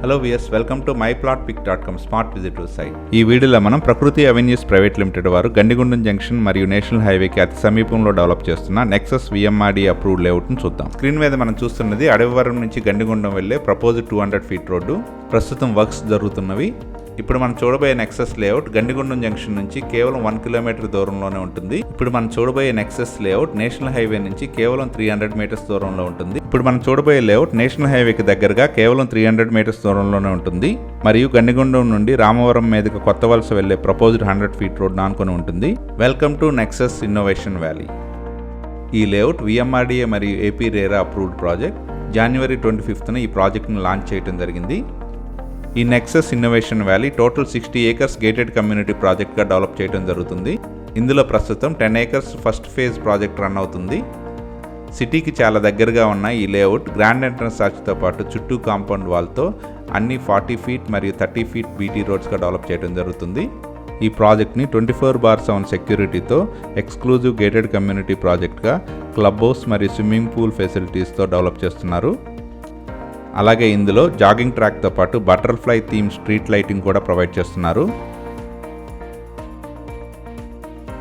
Hello viewers, welcome to myplotpic.com smart visitor site. ఈ వీడియోలో మనం ప్రకృతి అవెన్యూస్ ప్రైవేట్ లిమిటెడ్ వారు గండిగుండం జంక్షన్ మరియు నేషనల్ హైవేకి అతి సమీపంలో డెవలప్ చేస్తున్న నెక్సస్ VMRD అప్రూవ్డ్ లేఅవుట్ను చూద్దాం. స్క్రీన్ మీద మనం చూస్తున్నది అడవివరం నుంచి గండిగుండం వెళ్లే ప్రపోజ్డ్ 200 ఫీట్ రోడ్డు. ప్రస్తుతం వర్క్స్ జరుగుతున్నవి. ఇప్పుడు మనం చూడబోయే నెక్సస్ లేఅవుట్ గండిగుండం జంక్షన్ నుంచి కేవలం 1 కిలోమీటర్ దూరంలోనే ఉంటుంది. ఇప్పుడు మనం చూడబోయే నెక్సస్ లేఅవుట్ నేషనల్ హైవే నుంచి కేవలం 300 మీటర్స్ దూరంలో ఉంటుంది. ఇప్పుడు మనం చూడబోయే లేఅవుట్ నేషనల్ హైవేకి దగ్గరగా కేవలం 300 మీటర్స్ దూరంలోనే ఉంటుంది మరియు గండిగుండం నుండి రామవరం మీదుగా కొత్త వలస వెళ్లే ప్రపోజ్డ్ 100 ఫీట్ రోడ్ ఆనుకొని ఉంటుంది. Welcome to Nexus innovation Valley. ఈ లేఅవుట్ VMRDA మరియు AP RERA అప్రూవ్డ్ ప్రాజెక్ట్. జనవరి 25న ఈ ప్రాజెక్ట్ను లాంచ్ చేయడం జరిగింది. ఈ నెక్సస్ ఇన్నోవేషన్ వ్యాలీ టోటల్ 60 ఏకర్స్ గేటెడ్ కమ్యూనిటీ ప్రాజెక్ట్గా డెవలప్ చేయడం జరుగుతుంది. ఇందులో ప్రస్తుతం 10 acres first phase project run అవుతుంది. సిటీకి చాలా దగ్గరగా ఉన్న ఈ లేఅవుట్ గ్రాండ్ ఎంట్రన్స్ ఆర్చ్తో పాటు చుట్టూ కాంపౌండ్ వాల్తో అన్ని 40 ఫీట్ మరియు 30 ఫీట్ BT రోడ్స్గా డెవలప్ చేయడం జరుగుతుంది. ఈ ప్రాజెక్ట్ని 24/7 సెక్యూరిటీతో ఎక్స్క్లూజివ్ గేటెడ్ కమ్యూనిటీ ప్రాజెక్ట్గా క్లబ్ హౌస్ మరియు స్విమ్మింగ్ పూల్ ఫెసిలిటీస్తో డెవలప్ చేస్తున్నారు. అలాగే ఇందులో జాగింగ్ ట్రాక్తో పాటు బటర్ఫ్లై థీమ్ స్ట్రీట్ లైటింగ్ కూడా ప్రొవైడ్ చేస్తున్నారు.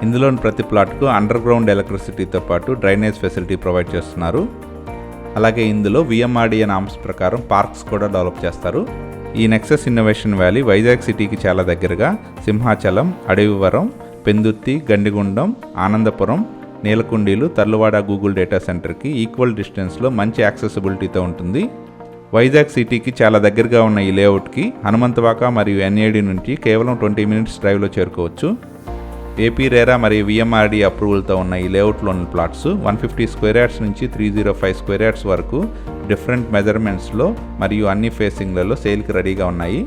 ఇందులోని ప్రతి ప్లాట్కు అండర్ గ్రౌండ్ ఎలక్ట్రిసిటీతో పాటు డ్రైనేజ్ ఫెసిలిటీ ప్రొవైడ్ చేస్తున్నారు. అలాగే ఇందులో VMRDA నామ్స్ ప్రకారం పార్క్స్ కూడా డెవలప్ చేస్తారు. ఈ నెక్సస్ ఇన్నోవేషన్ వ్యాలీ వైజాగ్ సిటీకి చాలా దగ్గరగా సింహాచలం, అడవివరం, పెందుర్తి, గండిగుండం, ఆనందపురం, నీలకుండీలు, తర్లువాడ గూగుల్ డేటా సెంటర్కి ఈక్వల్ డిస్టెన్స్లో మంచి యాక్సెసిబిలిటీతో ఉంటుంది. వైజాగ్ సిటీకి చాలా దగ్గరగా ఉన్న ఈ లేఅవుట్కి హనుమంతవాక మరియు NAD నుంచి కేవలం 20 మినిట్స్ డ్రైవ్లో చేరుకోవచ్చు. AP RERA మరియు VMRD అప్రూవల్తో ఉన్న ఈ లేఅవుట్లోని ప్లాట్స్ 150 స్క్వేర్ యార్డ్స్ నుంచి 305 స్క్వేర్ యార్డ్స్ వరకు డిఫరెంట్ మెజర్మెంట్స్లో మరియు అన్ని ఫేసింగ్లలో సేల్కి రెడీగా ఉన్నాయి.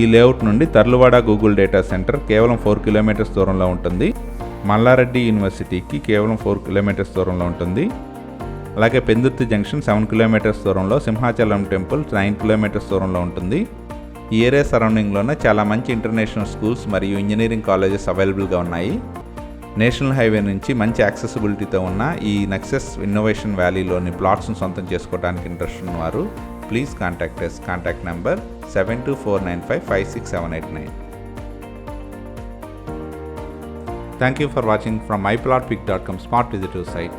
ఈ లేఅవుట్ నుండి తర్లువాడ గూగుల్ డేటా సెంటర్ కేవలం 4 కిలోమీటర్స్ దూరంలో ఉంటుంది. మల్లారెడ్డి యూనివర్సిటీకి కేవలం 4 కిలోమీటర్స్ దూరంలో ఉంటుంది. అలాగే పెందుర్తి జంక్షన్ 7 కిలోమీటర్స్ దూరంలో, సింహాచలం టెంపుల్ 9 కిలోమీటర్స్ దూరంలో ఉంటుంది. ఈ ఏరియా సరౌండింగ్లోనే చాలా మంచి ఇంటర్నేషనల్ స్కూల్స్ మరియు ఇంజనీరింగ్ కాలేజెస్ అవైలబుల్గా ఉన్నాయి. నేషనల్ హైవే నుంచి మంచి యాక్సెసిబిలిటీతో ఉన్న ఈ నెక్సస్ ఇన్నోవేషన్ వ్యాలీలోని ప్లాట్స్ను సొంతం చేసుకోవడానికి ఇంట్రెస్ట్ ఉన్నవారు please contact us. Contact number 7249556789. Thank you for watching from myplotpic.com smart visitor site.